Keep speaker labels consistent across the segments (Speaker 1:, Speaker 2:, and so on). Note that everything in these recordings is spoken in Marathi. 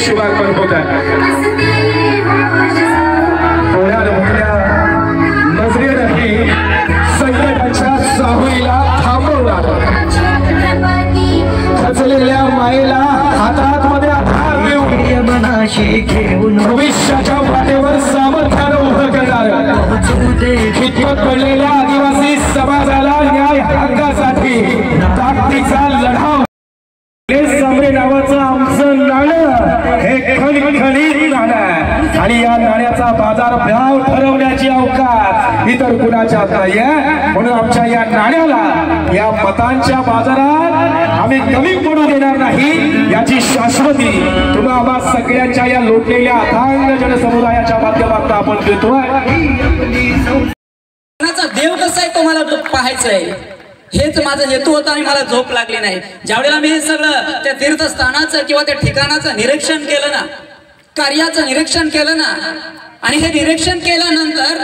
Speaker 1: शिवागमन होत आहे। थोड्या नजरेने संकटाच्या सावलीला थांबवणार, खचलेल्या मायेला हातात मध्ये आधार देऊन मनाशी घेऊन भविष्याच्या वाटेवर सामर्थ्यानं उभं करणार, खितपत पडलेल्या आदिवासी समाजाला न्याय हक्कासाठी ताकदीचा लढा। सामरे नावाचं आमचं नाणं हे खणखणीत नाणं आहे आणि या नाण्याचा बाजार भाव ठरवण्याची अवकाश इतर कुणाच्या नाहीये। म्हणून आमच्या या नाण्याला या मतांच्या बाजारात आम्ही कमी पडू देणार नाही याची शाश्वती तुम्हा आम्हा सगळ्यांच्या या लोटलेल्या अथांग जनसमुदायाच्या माध्यमातून आपण देतोय।
Speaker 2: देव कसा आहे तुम्हाला पाहायचं आहे, हेच माझा हेतू होता आणि मला झोप लागली नाही। ज्यावेळेला मी हे सगळं त्या तीर्थस्थानाचं किंवा त्या ठिकाणाचं निरीक्षण केलं ना, कार्याचं निरीक्षण केलं ना, आणि हे निरीक्षण केल्यानंतर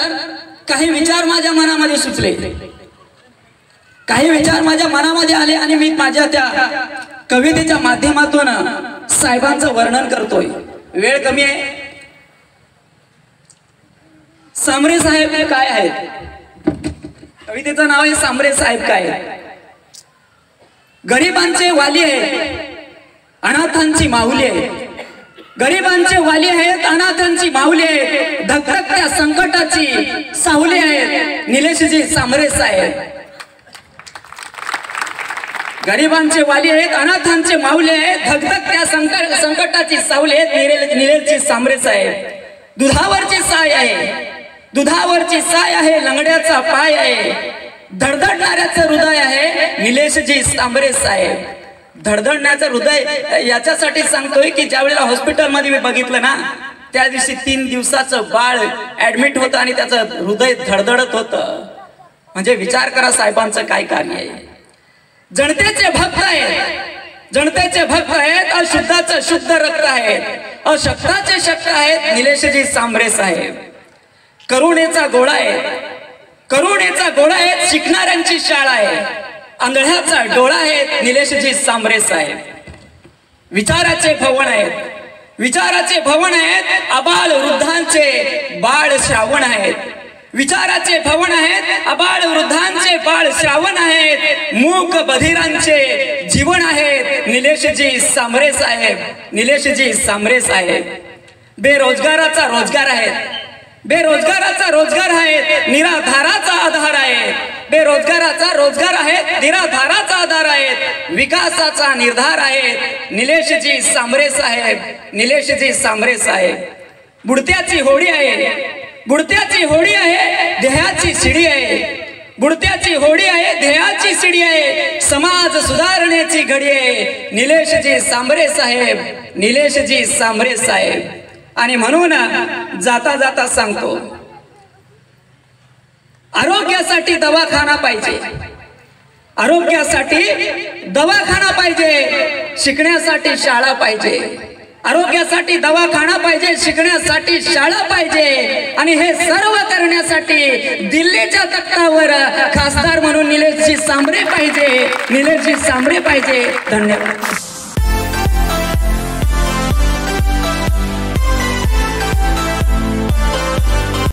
Speaker 2: काही विचार माझ्या मनामध्ये सुचले, काही विचार माझ्या मनामध्ये आले आणि मी माझ्या त्या कवितेच्या माध्यमातून साहेबांचं वर्णन करतोय। वेळ कमी आहे। सामरे साहेब हे काय आहेत? कवितेचं नाव आहे सामरे साहेब काय? गरिबांचे वाली आहेत, अनाथांची माऊली आहे। गरिबांचे वाली आहेत, अनाथांची माऊली आहे, धगधगत्या संकटाची सावली आहेत निलेशजी सामरे साहेब। गरिबांचे वाली आहेत, अनाथांचे माऊली आहेत, धगधगत्या संकटाची सावली आहेत निलेशजी सामरे साहेब। दुधावरची साय आहे, दुधावरची साय आहे, लंगड्याचा पाय आहे, धडधडणाऱ्याचं हृदय आहे निलेशजी सामरे साहेब। धडधडण्याचं हृदय याच्यासाठी सांगतोय की ज्या वेळेला हॉस्पिटलमध्ये मी बघितलं ना, त्या दिवशी 3 दिवसाचं बाळ ऍडमिट होतं आणि त्याचं हृदय धडधडत होतं। म्हणजे विचार करा साहेबांचं काय कार्य आहे। जनतेचे भक्त आहेत, जनतेचे भक्त आहेत, अशुद्धाचं शुद्ध रक्त आहेत, अशक्ताचे शक्त आहेत निलेशजी सामरे साहेब। करुणेचा गोळा आहे, करुणेचा गोळा आहे, शिकणाऱ्यांची शाळा आहे, आंधळ्याचा डोळा आहे निलेशजी सामरे साहेब। विचाराचे भवन आहेत, विचाराचे भवन आहेत, अबाल वृद्धांचे बाळ श्रावण आहेत। विचाराचे भवन आहेत, अबाल वृद्धांचे बाळ श्रावण आहेत, मूक बधिरांचे जीवन आहेत निलेशजी सामरे साहेब, निलेशजी सामरे साहेब। बेरोजगाराचा रोजगार आहे, बेरोजगाराचा रोजगार आहे, निराधाराचा आधार आहे। बेरोजगाराचा रोजगार आहे, निराधाराचा आधार आहे, विकासाचा निर्धार आहे निलेशजी सामरे साहेब, निलेशजी सामरे साहेब। बुडत्याची होडी आहे, बुडत्याची होडी आहे, ध्येयाची शिडी आहे, बुडत्याची होडी आहे, ध्येयाची शिडी आहे, समाज सुधारण्याची घडी आहे निलेशजी सामरे साहेब, निलेशजी सामरे साहेब। आणि म्हणून जाता जाता सांगतो, आरोग्यासाठी दवाखाना पाहिजे, आरोग्यासाठी दवाखाना पाहिजे, शिकण्यासाठी शाळा पाहिजे। आरोग्यासाठी दवाखाना पाहिजे, शिकण्यासाठी शाळा पाहिजे, आणि हे सर्व करण्यासाठी दिल्लीच्या तख्तावर खासदार म्हणून निलेशजी सामरे पाहिजे, निलेशजी सामरे पाहिजे। धन्यवाद।